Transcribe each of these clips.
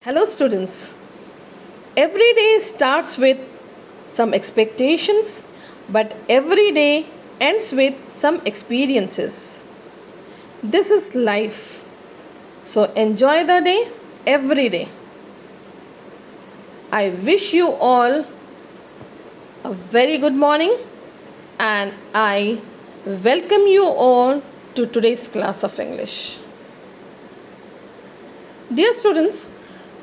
Hello, students. Every day starts with some expectations, but every day ends with some experiences. This is life. So enjoy the day every day. I wish you all a very good morning and I welcome you all to today's class of English. Dear students,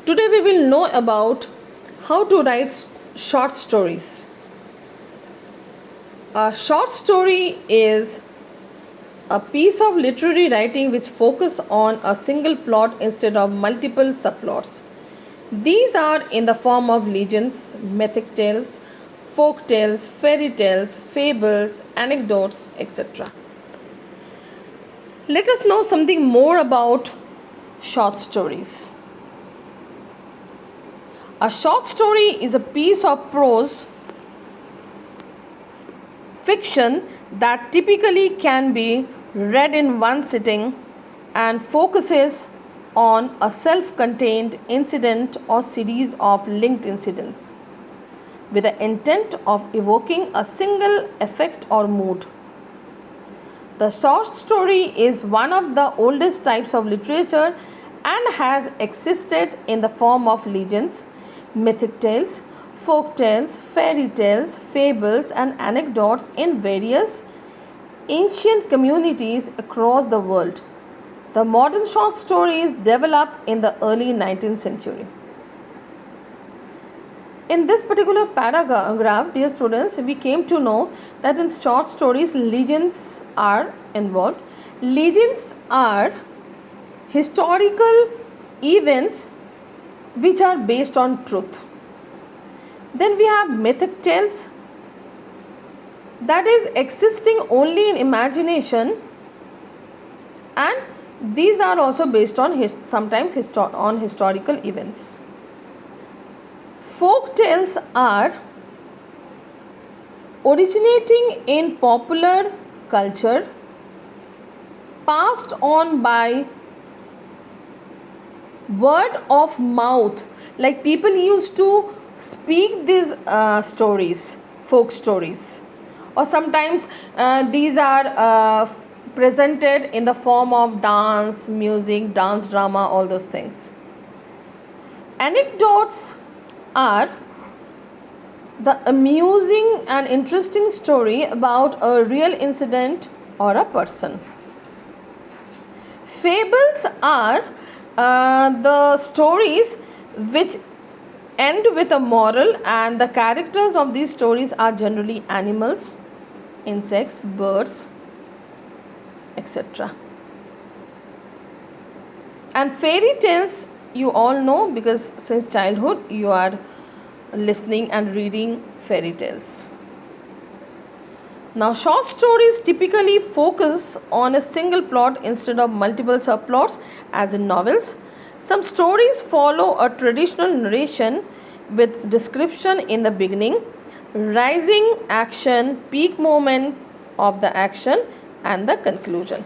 today we will know about how to write short stories. A short story is a piece of literary writing which focuses on a single plot instead of multiple subplots. These are in the form of legends, mythic tales, folk tales, fairy tales, fables, anecdotes, etc. Let us know something more about short stories. A short story is a piece of prose fiction that typically can be read in one sitting and focuses on a self-contained incident or series of linked incidents with the intent of evoking a single effect or mood. The short story is one of the oldest types of literature and has existed in the form of legends, mythic tales, folk tales, fairy tales, fables, and anecdotes in various ancient communities across the world. The modern short stories developed in the early 19th century. In this particular paragraph, dear students, we came to know that in short stories, legends are involved. Legends are historical events which are based on truth. Then we have mythic tales, that is existing only in imagination, and these are also based on sometimes historical events. Folk tales are originating in popular culture, passed on by word of mouth, like people used to speak these stories, folk stories, or sometimes these are presented in the form of dance, music, dance drama, all those things. Anecdotes are the amusing and interesting story about a real incident or a person. Fables are the stories which end with a moral, and the characters of these stories are generally animals, insects, birds, etc. And fairy tales, you all know, because since childhood you are listening and reading fairy tales. Now, short stories typically focus on a single plot instead of multiple subplots as in novels. Some stories follow a traditional narration with description in the beginning, rising action, peak moment of the action, and the conclusion.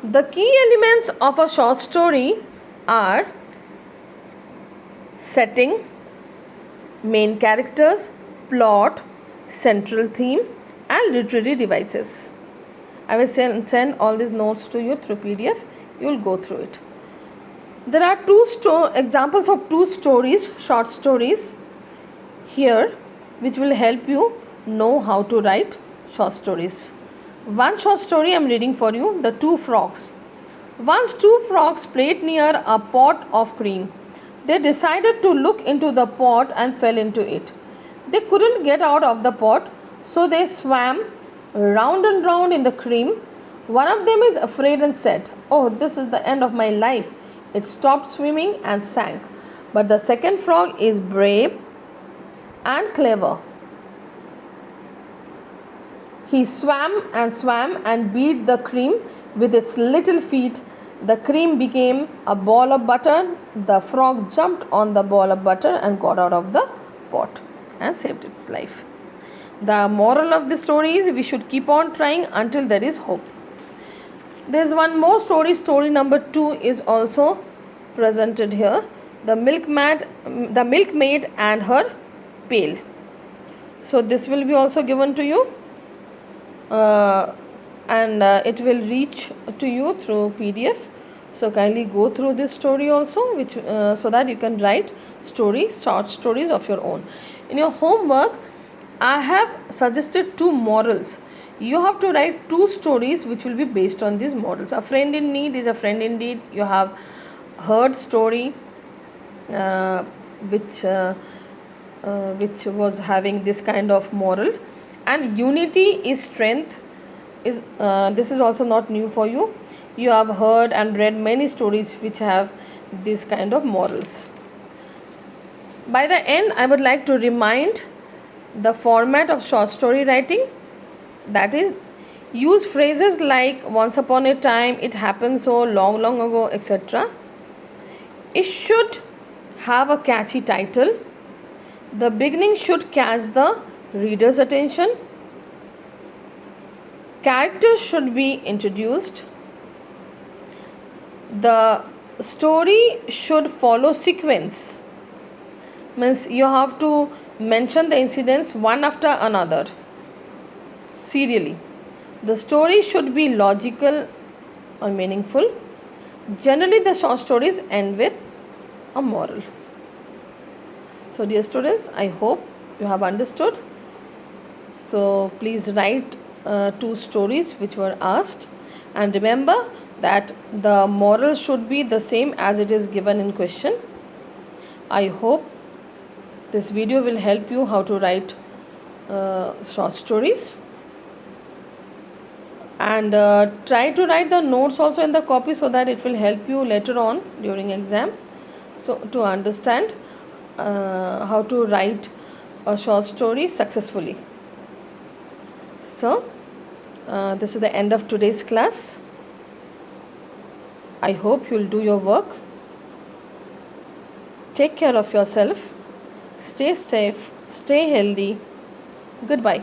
The key elements of a short story are setting, main characters, plot, central theme, and literary devices. I will send all these notes to you through PDF. You will go through it. There are examples of two stories, short stories here, which will help you know how to write short stories. One short story I am reading for you, The Two Frogs. Once two frogs played near a pot of cream. They decided to look into the pot and fell into it. They couldn't get out of the pot, so they swam round and round in the cream. One of them is afraid and said, "Oh, this is the end of my life." It stopped swimming and sank. But the second frog is brave and clever. He swam and beat the cream with its little feet. The cream became a ball of butter. The frog jumped on the ball of butter and got out of the pot and saved its life. The moral of the story is we should keep on trying until there is hope. There's one more story. Story number 2 is also presented here. The milkmaid and her pail. So this will be also given to you, and it will reach to you through PDF. So kindly go through this story also, which so that you can write short stories of your own. In your homework, I have suggested 2 morals. You have to write 2 stories which will be based on these models. A friend in need is a friend indeed. You have heard story which was having this kind of moral, and unity is strength is this is also not new for you. You have heard and read many stories which have this kind of morals. By the end, I would like to remind the format of short story writing, that is, use phrases like once upon a time, it happened so long ago, etc. It should have a catchy title. The beginning should catch the reader's attention. Characters should be introduced. The story should follow sequence. Means you have to mention the incidents one after another, serially. The story should be logical or meaningful. Generally, the short stories end with a moral. So dear students, I hope you have understood. So please write 2 stories which were asked, and remember that the moral should be the same as it is given in question. I hope this video will help you how to write short stories, and try to write the notes also in the copy so that it will help you later on during exam, so to understand how to write a short story successfully. So this is the end of today's class. I hope you'll do your work. Take care of yourself. Stay safe. Stay healthy. Goodbye.